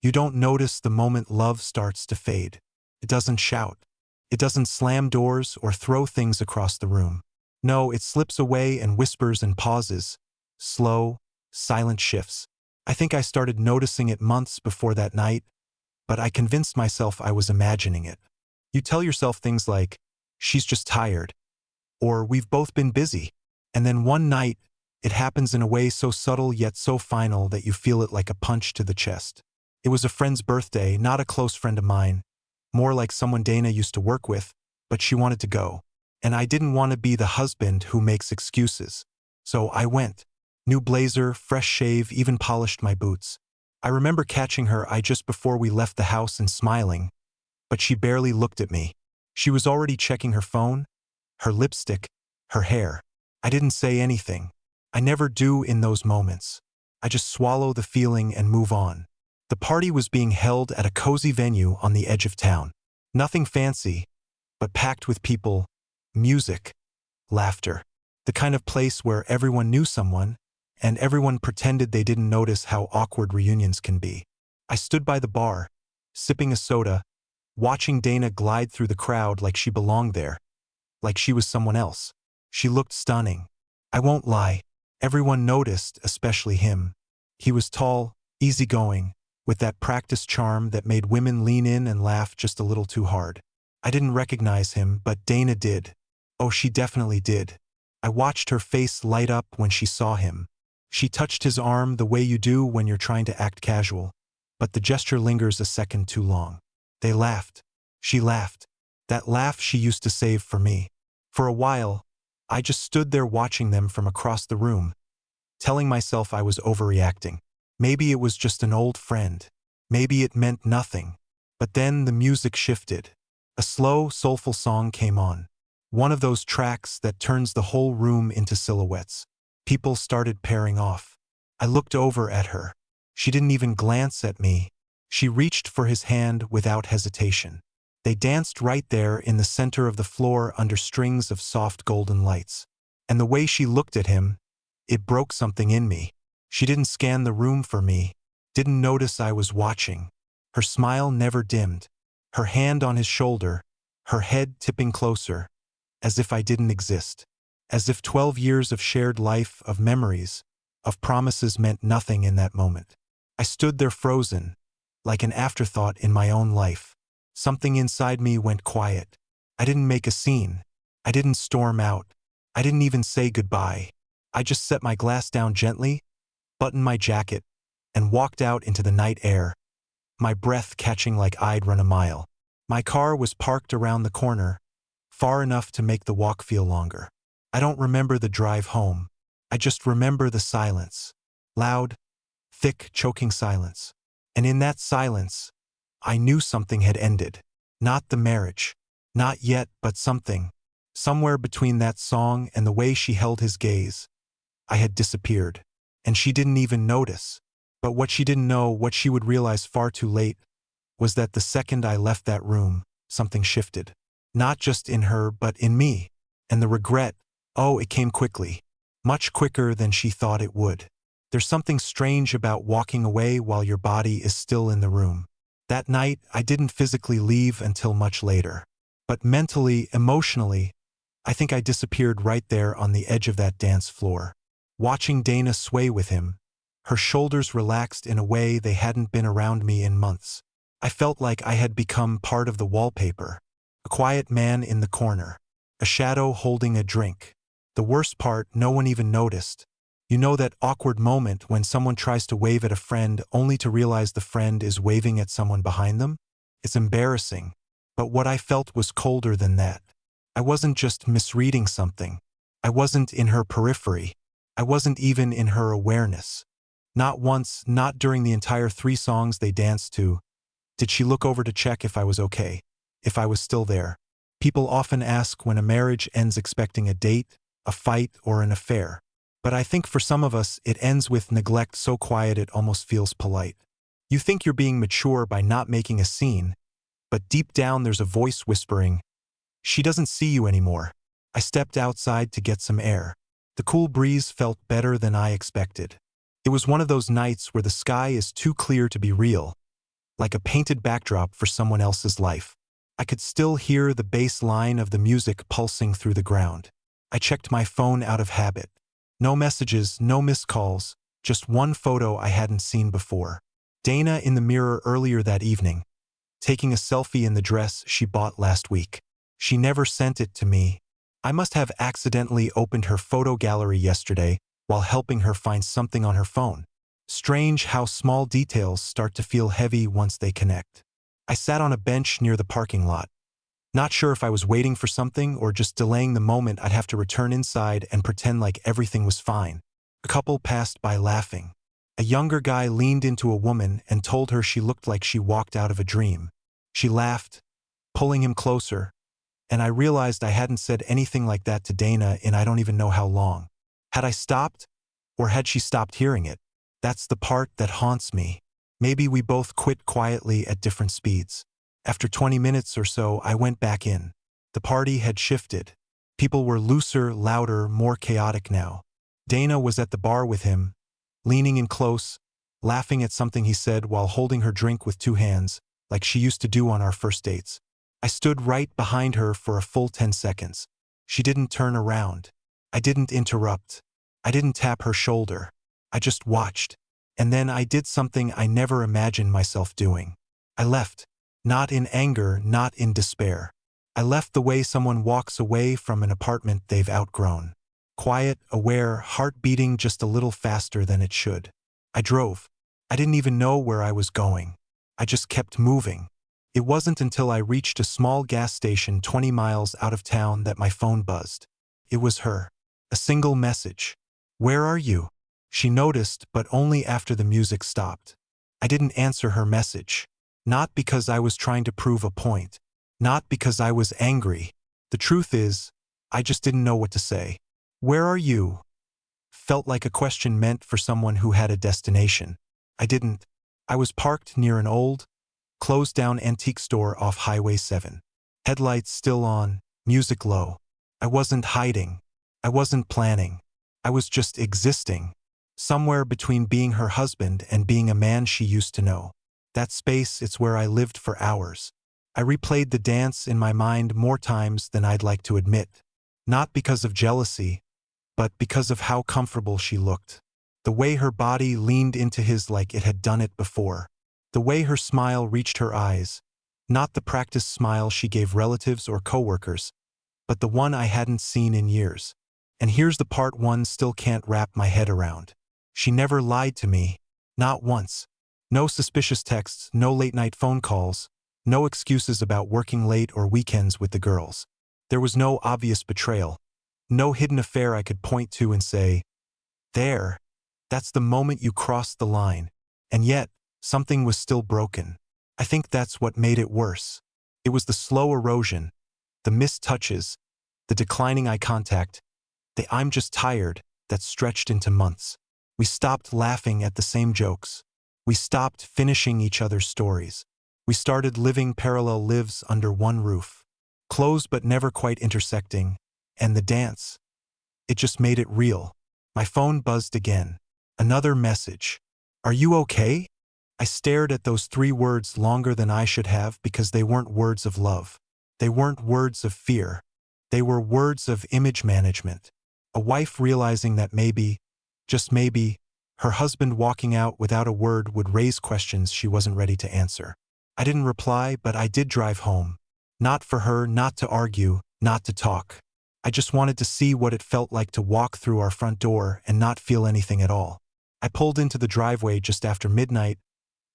You don't notice the moment love starts to fade. It doesn't shout. It doesn't slam doors or throw things across the room. No, it slips away and whispers and pauses. Slow, silent shifts. I think I started noticing it months before that night, but I convinced myself I was imagining it. You tell yourself things like, she's just tired, or we've both been busy. And then one night, it happens in a way so subtle yet so final that you feel it like a punch to the chest. It was a friend's birthday, not a close friend of mine, more like someone Dana used to work with, but she wanted to go. And I didn't want to be the husband who makes excuses. So I went. New blazer, fresh shave, even polished my boots. I remember catching her eye just before we left the house and smiling, but she barely looked at me. She was already checking her phone, her lipstick, her hair. I didn't say anything. I never do in those moments. I just swallow the feeling and move on. The party was being held at a cozy venue on the edge of town. Nothing fancy, but packed with people, music, laughter. The kind of place where everyone knew someone, and everyone pretended they didn't notice how awkward reunions can be. I stood by the bar, sipping a soda, watching Dana glide through the crowd like she belonged there, like she was someone else. She looked stunning. I won't lie. Everyone noticed, especially him. He was tall, easygoing, with that practiced charm that made women lean in and laugh just a little too hard. I didn't recognize him, but Dana did. Oh, she definitely did. I watched her face light up when she saw him. She touched his arm the way you do when you're trying to act casual, but the gesture lingers a second too long. They laughed. She laughed. That laugh she used to save for me. For a while, I just stood there watching them from across the room, telling myself I was overreacting. Maybe it was just an old friend. Maybe it meant nothing. But then the music shifted. A slow, soulful song came on. One of those tracks that turns the whole room into silhouettes. People started pairing off. I looked over at her. She didn't even glance at me. She reached for his hand without hesitation. They danced right there in the center of the floor under strings of soft golden lights. And the way she looked at him, it broke something in me. She didn't scan the room for me, didn't notice I was watching. Her smile never dimmed. Her hand on his shoulder, her head tipping closer, as if I didn't exist. As if 12 years of shared life, of memories, of promises meant nothing in that moment. I stood there frozen, like an afterthought in my own life. Something inside me went quiet. I didn't make a scene. I didn't storm out. I didn't even say goodbye. I just set my glass down gently, buttoned my jacket, and walked out into the night air, my breath catching like I'd run a mile. My car was parked around the corner, far enough to make the walk feel longer. I don't remember the drive home. I just remember the silence. Loud, thick, choking silence. And in that silence, I knew something had ended. Not the marriage. Not yet, but something. Somewhere between that song and the way she held his gaze, I had disappeared. And she didn't even notice. But what she didn't know, what she would realize far too late, was that the second I left that room, something shifted. Not just in her, but in me. And the regret, oh, it came quickly. Much quicker than she thought it would. There's something strange about walking away while your body is still in the room. That night, I didn't physically leave until much later. But mentally, emotionally, I think I disappeared right there on the edge of that dance floor. Watching Dana sway with him, her shoulders relaxed in a way they hadn't been around me in months. I felt like I had become part of the wallpaper, a quiet man in the corner, a shadow holding a drink. The worst part, no one even noticed. You know that awkward moment when someone tries to wave at a friend only to realize the friend is waving at someone behind them? It's embarrassing. But what I felt was colder than that. I wasn't just misreading something. I wasn't in her periphery. I wasn't even in her awareness. Not once, not during the entire 3 songs they danced to, did she look over to check if I was okay, if I was still there. People often ask when a marriage ends expecting a date, a fight, or an affair. But I think for some of us, it ends with neglect so quiet it almost feels polite. You think you're being mature by not making a scene, but deep down there's a voice whispering, "She doesn't see you anymore." I stepped outside to get some air. The cool breeze felt better than I expected. It was one of those nights where the sky is too clear to be real, like a painted backdrop for someone else's life. I could still hear the bass line of the music pulsing through the ground. I checked my phone out of habit. No messages, no missed calls, just one photo I hadn't seen before. Dana in the mirror earlier that evening, taking a selfie in the dress she bought last week. She never sent it to me. I must have accidentally opened her photo gallery yesterday while helping her find something on her phone. Strange how small details start to feel heavy once they connect. I sat on a bench near the parking lot, not sure if I was waiting for something or just delaying the moment I'd have to return inside and pretend like everything was fine. A couple passed by laughing. A younger guy leaned into a woman and told her she looked like she walked out of a dream. She laughed, pulling him closer, and I realized I hadn't said anything like that to Dana in I don't even know how long. Had I stopped? Or had she stopped hearing it? That's the part that haunts me. Maybe we both quit quietly at different speeds. After 20 minutes or so, I went back in. The party had shifted. People were looser, louder, more chaotic now. Dana was at the bar with him, leaning in close, laughing at something he said while holding her drink with two hands, like she used to do on our first dates. I stood right behind her for a full 10 seconds. She didn't turn around. I didn't interrupt. I didn't tap her shoulder. I just watched. And then I did something I never imagined myself doing. I left. Not in anger, not in despair. I left the way someone walks away from an apartment they've outgrown. Quiet, aware, heart beating just a little faster than it should. I drove. I didn't even know where I was going. I just kept moving. It wasn't until I reached a small gas station 20 miles out of town that my phone buzzed. It was her. A single message. "Where are you?" She noticed, but only after the music stopped. I didn't answer her message. Not because I was trying to prove a point. Not because I was angry. The truth is, I just didn't know what to say. "Where are you?" Felt like a question meant for someone who had a destination. I didn't. I was parked near an old, closed-down antique store off Highway 7. Headlights still on, music low. I wasn't hiding. I wasn't planning. I was just existing. Somewhere between being her husband and being a man she used to know. That space, it's where I lived for hours. I replayed the dance in my mind more times than I'd like to admit. Not because of jealousy, but because of how comfortable she looked. The way her body leaned into his like it had done it before. The way her smile reached her eyes. Not the practiced smile she gave relatives or coworkers, but the one I hadn't seen in years. And here's the part one still can't wrap my head around. She never lied to me. Not once. No suspicious texts, no late-night phone calls, no excuses about working late or weekends with the girls. There was no obvious betrayal. No hidden affair I could point to and say, "There, that's the moment you crossed the line." And yet, something was still broken. I think that's what made it worse. It was the slow erosion, the missed touches, the declining eye contact, the "I'm just tired" that stretched into months. We stopped laughing at the same jokes. We stopped finishing each other's stories. We started living parallel lives under one roof. Close but never quite intersecting. And the dance. It just made it real. My phone buzzed again. Another message. "Are you okay?" I stared at those 3 words longer than I should have because they weren't words of love. They weren't words of fear. They were words of image management. A wife realizing that maybe, just maybe, her husband walking out without a word would raise questions she wasn't ready to answer. I didn't reply, but I did drive home. Not for her, not to argue, not to talk. I just wanted to see what it felt like to walk through our front door and not feel anything at all. I pulled into the driveway just after midnight,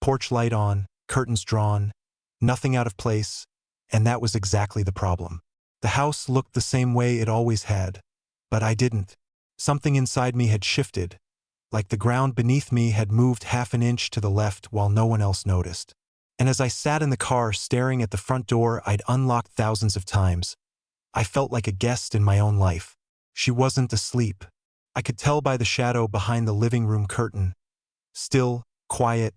porch light on, curtains drawn, nothing out of place, and that was exactly the problem. The house looked the same way it always had, but I didn't. Something inside me had shifted, like the ground beneath me had moved half an inch to the left while no one else noticed. And as I sat in the car staring at the front door I'd unlocked thousands of times, I felt like a guest in my own life. She wasn't asleep. I could tell by the shadow behind the living room curtain. Still, quiet,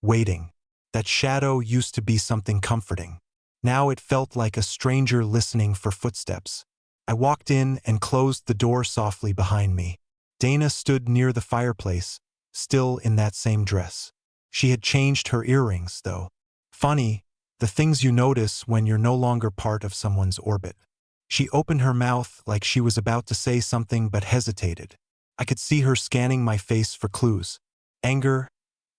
waiting. That shadow used to be something comforting. Now it felt like a stranger listening for footsteps. I walked in and closed the door softly behind me. Dana stood near the fireplace, still in that same dress. She had changed her earrings, though. Funny, the things you notice when you're no longer part of someone's orbit. She opened her mouth like she was about to say something but hesitated. I could see her scanning my face for clues. Anger,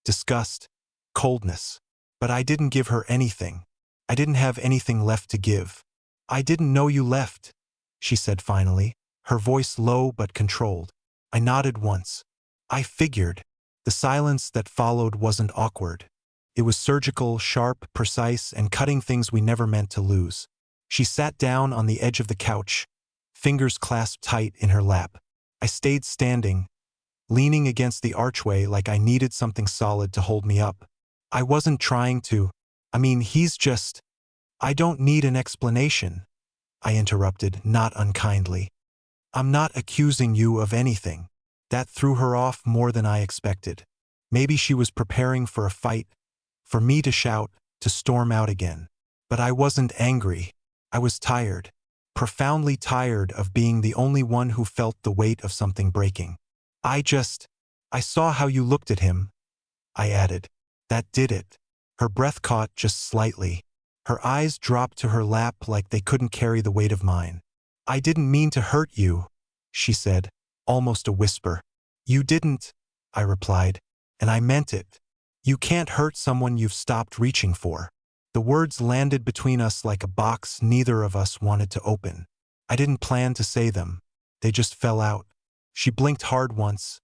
disgust, coldness. But I didn't give her anything. I didn't have anything left to give. I didn't know you left, she said finally, her voice low but controlled. I nodded once. I figured. The silence that followed wasn't awkward. It was surgical, sharp, precise, and cutting things we never meant to lose. She sat down on the edge of the couch, fingers clasped tight in her lap. I stayed standing, leaning against the archway like I needed something solid to hold me up. I wasn't trying to. He's just... I don't need an explanation, I interrupted, not unkindly. I'm not accusing you of anything. That threw her off more than I expected. Maybe she was preparing for a fight, for me to shout, to storm out again. But I wasn't angry. I was tired, profoundly tired of being the only one who felt the weight of something breaking. I saw how you looked at him, I added. That did it. Her breath caught just slightly. Her eyes dropped to her lap like they couldn't carry the weight of mine. I didn't mean to hurt you, she said, almost a whisper. You didn't, I replied, and I meant it. You can't hurt someone you've stopped reaching for. The words landed between us like a box neither of us wanted to open. I didn't plan to say them. They just fell out. She blinked hard once,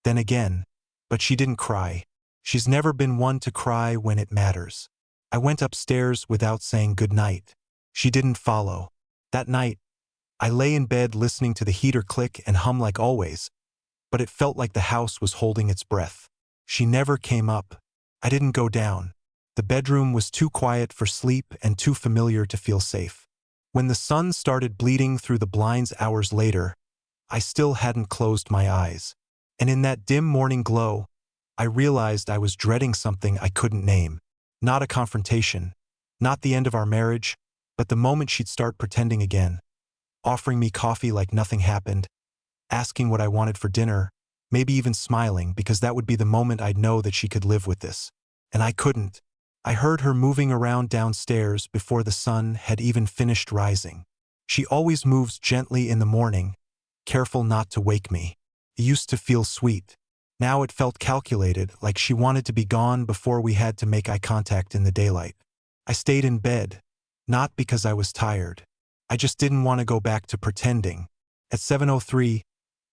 then again, but she didn't cry. She's never been one to cry when it matters. I went upstairs without saying goodnight. She didn't follow. That night, I lay in bed listening to the heater click and hum like always, but it felt like the house was holding its breath. She never came up. I didn't go down. The bedroom was too quiet for sleep and too familiar to feel safe. When the sun started bleeding through the blinds hours later, I still hadn't closed my eyes. And in that dim morning glow, I realized I was dreading something I couldn't name. Not a confrontation, not the end of our marriage, but the moment she'd start pretending again, offering me coffee like nothing happened, asking what I wanted for dinner, maybe even smiling because that would be the moment I'd know that she could live with this. And I couldn't. I heard her moving around downstairs before the sun had even finished rising. She always moves gently in the morning, careful not to wake me. It used to feel sweet. Now it felt calculated, like she wanted to be gone before we had to make eye contact in the daylight. I stayed in bed, not because I was tired. I just didn't want to go back to pretending. At 7:03,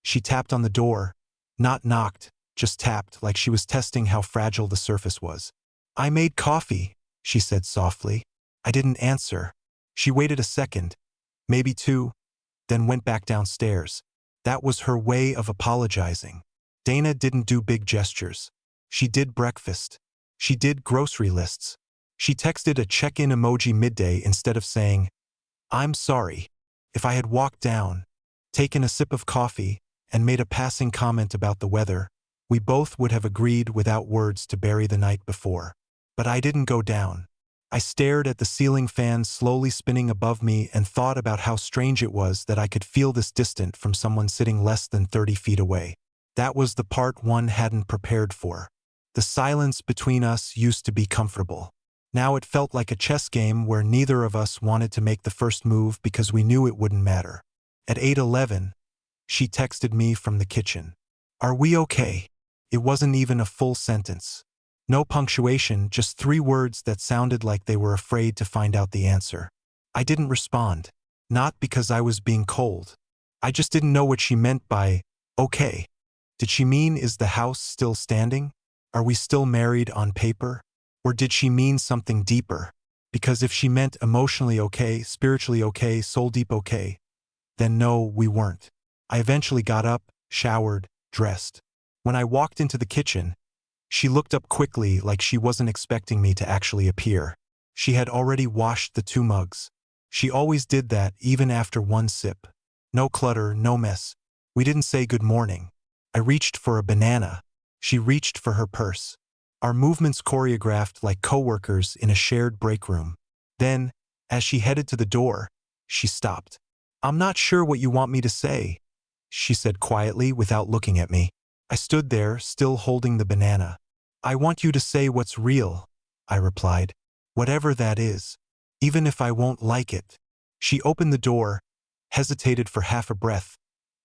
she tapped on the door, not knocked, just tapped like she was testing how fragile the surface was. I made coffee, she said softly. I didn't answer. She waited a second, maybe two, then went back downstairs. That was her way of apologizing. Dana didn't do big gestures. She did breakfast. She did grocery lists. She texted a check-in emoji midday instead of saying, I'm sorry. If I had walked down, taken a sip of coffee, and made a passing comment about the weather, we both would have agreed without words to bury the night before. But I didn't go down. I stared at the ceiling fan slowly spinning above me and thought about how strange it was that I could feel this distant from someone sitting less than 30 feet away. That was the part one hadn't prepared for. The silence between us used to be comfortable. Now it felt like a chess game where neither of us wanted to make the first move because we knew it wouldn't matter. At 8:11, she texted me from the kitchen. Are we okay? It wasn't even a full sentence. No punctuation, just 3 words that sounded like they were afraid to find out the answer. I didn't respond. Not because I was being cold. I just didn't know what she meant by, okay. Did she mean, is the house still standing? Are we still married on paper? Or did she mean something deeper? Because if she meant emotionally okay, spiritually okay, soul deep okay, then no, we weren't. I eventually got up, showered, dressed. When I walked into the kitchen, she looked up quickly like she wasn't expecting me to actually appear. She had already washed the 2 mugs. She always did that even after 1 sip. No clutter, no mess. We didn't say good morning. I reached for a banana. She reached for her purse. Our movements choreographed like coworkers in a shared break room. Then, as she headed to the door, she stopped. I'm not sure what you want me to say, she said quietly without looking at me. I stood there, still holding the banana. I want you to say what's real, I replied. Whatever that is. Even if I won't like it. She opened the door, hesitated for half a breath,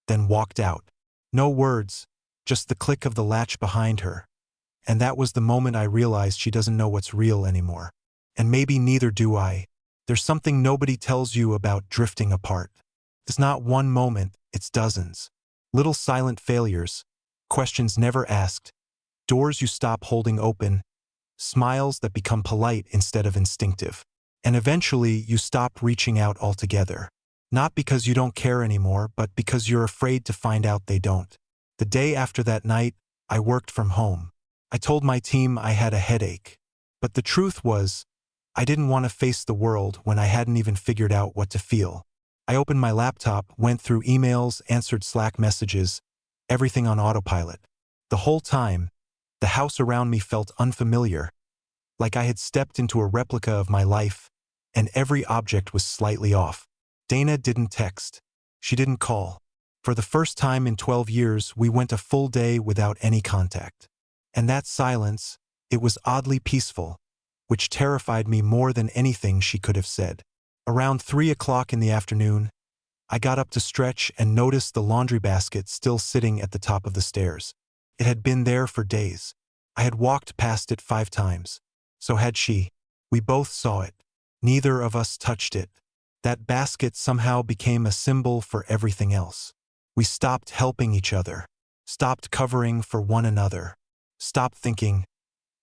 then walked out. No words, just the click of the latch behind her. And that was the moment I realized she doesn't know what's real anymore. And maybe neither do I. There's something nobody tells you about drifting apart. It's not one moment, it's dozens. Little silent failures, questions never asked, doors you stop holding open, smiles that become polite instead of instinctive. And eventually you stop reaching out altogether. Not because you don't care anymore, but because you're afraid to find out they don't. The day after that night, I worked from home. I told my team I had a headache. But the truth was, I didn't want to face the world when I hadn't even figured out what to feel. I opened my laptop, went through emails, answered Slack messages, everything on autopilot. The whole time, the house around me felt unfamiliar, like I had stepped into a replica of my life, and every object was slightly off. Dana didn't text. She didn't call. For the first time in 12 years, we went a full day without any contact. And that silence, it was oddly peaceful, which terrified me more than anything she could have said. Around 3 o'clock in the afternoon, I got up to stretch and noticed the laundry basket still sitting at the top of the stairs. It had been there for days. I had walked past it 5 times. So had she. We both saw it. Neither of us touched it. That basket somehow became a symbol for everything else. We stopped helping each other, stopped covering for one another, stopped thinking,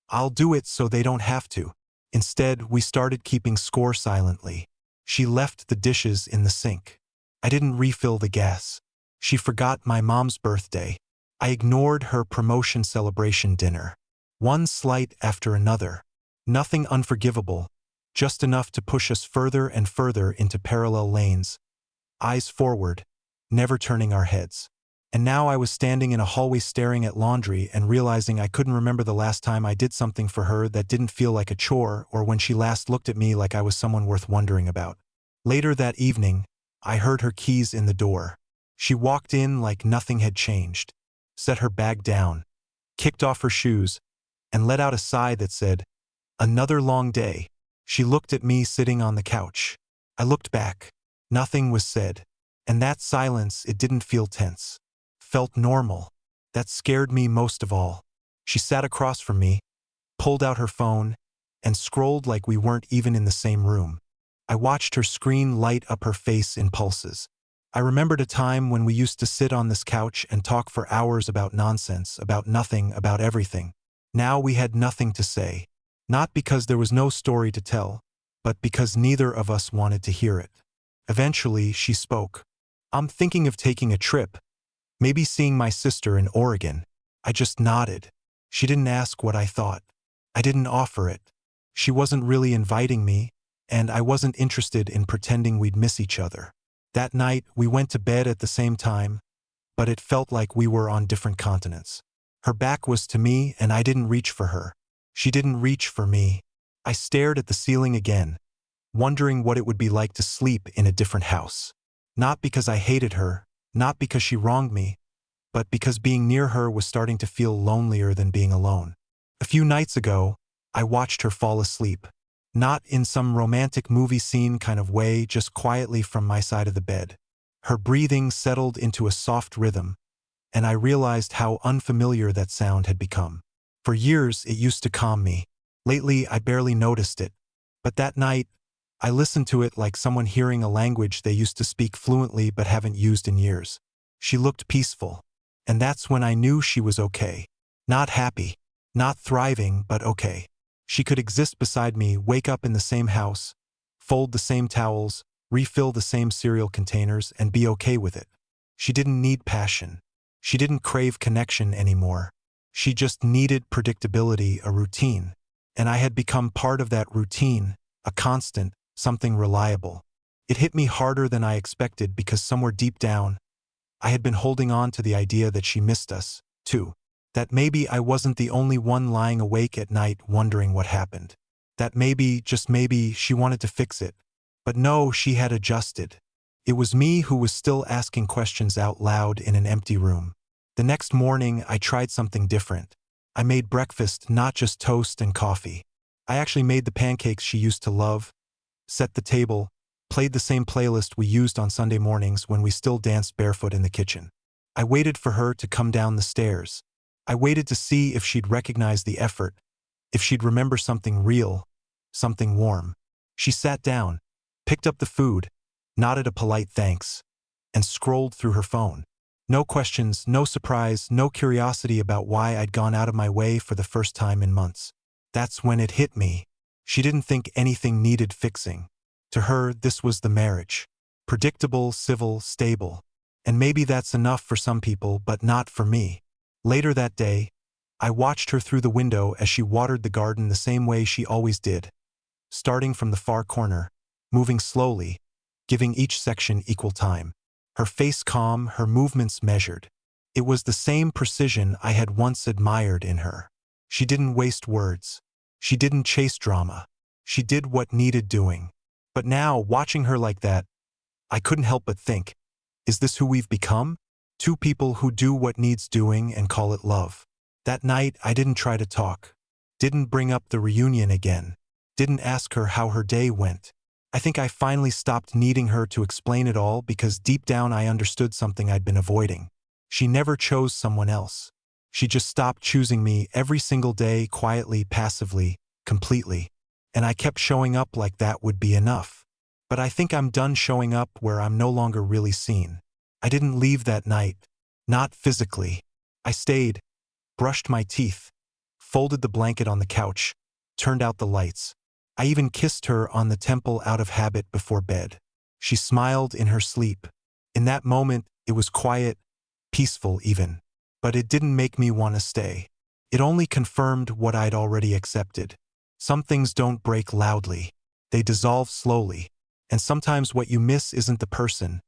I'll do it so they don't have to. Instead, we started keeping score silently. She left the dishes in the sink. I didn't refill the gas. She forgot my mom's birthday. I ignored her promotion celebration dinner. One slight after another. Nothing unforgivable, just enough to push us further and further into parallel lanes. Eyes forward, never turning our heads. And now I was standing in a hallway staring at laundry and realizing I couldn't remember the last time I did something for her that didn't feel like a chore, or when she last looked at me like I was someone worth wondering about. Later that evening, I heard her keys in the door. She walked in like nothing had changed, set her bag down, kicked off her shoes, and let out a sigh that said, "Another long day." She looked at me sitting on the couch. I looked back. Nothing was said. And that silence, it didn't feel tense. Felt normal. That scared me most of all. She sat across from me, pulled out her phone, and scrolled like we weren't even in the same room. I watched her screen light up her face in pulses. I remembered a time when we used to sit on this couch and talk for hours about nonsense, about nothing, about everything. Now we had nothing to say. Not because there was no story to tell, but because neither of us wanted to hear it. Eventually, she spoke. "I'm thinking of taking a trip. Maybe seeing my sister in Oregon." I just nodded. She didn't ask what I thought. I didn't offer it. She wasn't really inviting me, and I wasn't interested in pretending we'd miss each other. That night, we went to bed at the same time, but it felt like we were on different continents. Her back was to me, and I didn't reach for her. She didn't reach for me. I stared at the ceiling again, wondering what it would be like to sleep in a different house. Not because I hated her, not because she wronged me, but because being near her was starting to feel lonelier than being alone. A few nights ago, I watched her fall asleep. Not in some romantic movie scene kind of way, just quietly from my side of the bed. Her breathing settled into a soft rhythm, and I realized how unfamiliar that sound had become. For years, it used to calm me. Lately, I barely noticed it. But that night, I listened to it like someone hearing a language they used to speak fluently but haven't used in years. She looked peaceful. And that's when I knew she was okay. Not happy, not thriving, but okay. She could exist beside me, wake up in the same house, fold the same towels, refill the same cereal containers, and be okay with it. She didn't need passion. She didn't crave connection anymore. She just needed predictability, a routine. And I had become part of that routine, a constant, something reliable. It hit me harder than I expected because somewhere deep down, I had been holding on to the idea that she missed us, too. That maybe I wasn't the only one lying awake at night wondering what happened. That maybe, just maybe, she wanted to fix it. But no, she had adjusted. It was me who was still asking questions out loud in an empty room. The next morning, I tried something different. I made breakfast, not just toast and coffee. I actually made the pancakes she used to love, set the table, played the same playlist we used on Sunday mornings when we still danced barefoot in the kitchen. I waited for her to come down the stairs. I waited to see if she'd recognize the effort, if she'd remember something real, something warm. She sat down, picked up the food, nodded a polite thanks, and scrolled through her phone. No questions, no surprise, no curiosity about why I'd gone out of my way for the first time in months. That's when it hit me. She didn't think anything needed fixing. To her, this was the marriage. Predictable, civil, stable. And maybe that's enough for some people, but not for me. Later that day, I watched her through the window as she watered the garden the same way she always did, starting from the far corner, moving slowly, giving each section equal time. Her face calm, her movements measured. It was the same precision I had once admired in her. She didn't waste words. She didn't chase drama. She did what needed doing. But now, watching her like that, I couldn't help but think, is this who we've become? Two people who do what needs doing and call it love. That night, I didn't try to talk. Didn't bring up the reunion again. Didn't ask her how her day went. I think I finally stopped needing her to explain it all because deep down I understood something I'd been avoiding. She never chose someone else. She just stopped choosing me every single day, quietly, passively, completely. And I kept showing up like that would be enough. But I think I'm done showing up where I'm no longer really seen. I didn't leave that night. Not physically. I stayed, brushed my teeth, folded the blanket on the couch, turned out the lights. I even kissed her on the temple out of habit before bed. She smiled in her sleep. In that moment, it was quiet, peaceful even. But it didn't make me want to stay. It only confirmed what I'd already accepted. Some things don't break loudly. They dissolve slowly. And sometimes what you miss isn't the person.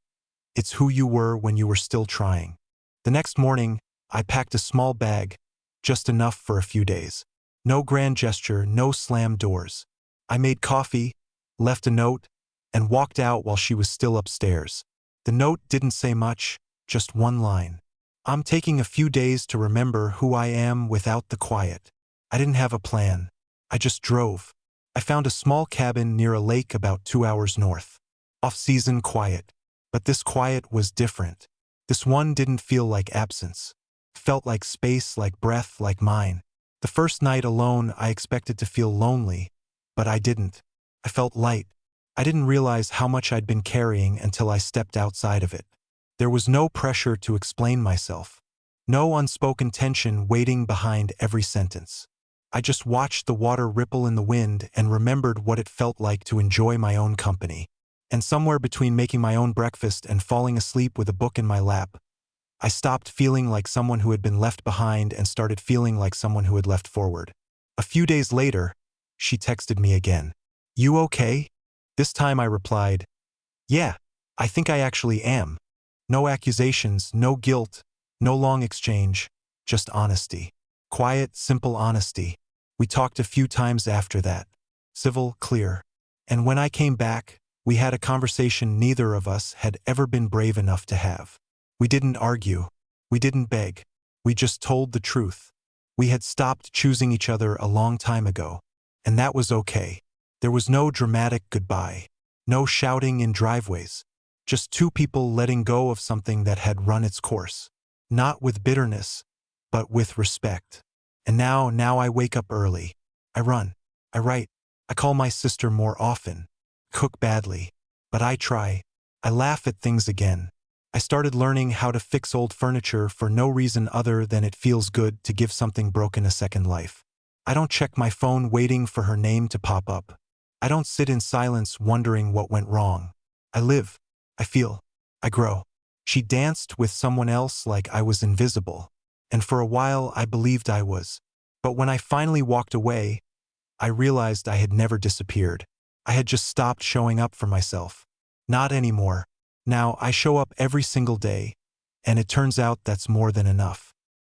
It's who you were when you were still trying. The next morning, I packed a small bag, just enough for a few days. No grand gesture, no slammed doors. I made coffee, left a note, and walked out while she was still upstairs. The note didn't say much, just one line. I'm taking a few days to remember who I am without the quiet. I didn't have a plan. I just drove. I found a small cabin near a lake about 2 hours north. Off-season quiet. But this quiet was different. This one didn't feel like absence. It felt like space, like breath, like mine. The first night alone, I expected to feel lonely, but I didn't. I felt light. I didn't realize how much I'd been carrying until I stepped outside of it. There was no pressure to explain myself. No unspoken tension waiting behind every sentence. I just watched the water ripple in the wind and remembered what it felt like to enjoy my own company. And somewhere between making my own breakfast and falling asleep with a book in my lap, I stopped feeling like someone who had been left behind and started feeling like someone who had left forward. A few days later, she texted me again. "You okay?" This time I replied, "Yeah, I think I actually am." No accusations, no guilt, no long exchange, just honesty. Quiet, simple honesty. We talked a few times after that. Civil, clear. And when I came back, we had a conversation neither of us had ever been brave enough to have. We didn't argue. We didn't beg. We just told the truth. We had stopped choosing each other a long time ago. And that was okay. There was no dramatic goodbye. No shouting in driveways. Just two people letting go of something that had run its course. Not with bitterness, but with respect. And now I wake up early. I run. I write. I call my sister more often. Cook badly. But I try. I laugh at things again. I started learning how to fix old furniture for no reason other than it feels good to give something broken a second life. I don't check my phone waiting for her name to pop up. I don't sit in silence wondering what went wrong. I live. I feel. I grow. She danced with someone else like I was invisible. And for a while I believed I was. But when I finally walked away, I realized I had never disappeared. I had just stopped showing up for myself. Not anymore. Now I show up every single day, and it turns out that's more than enough.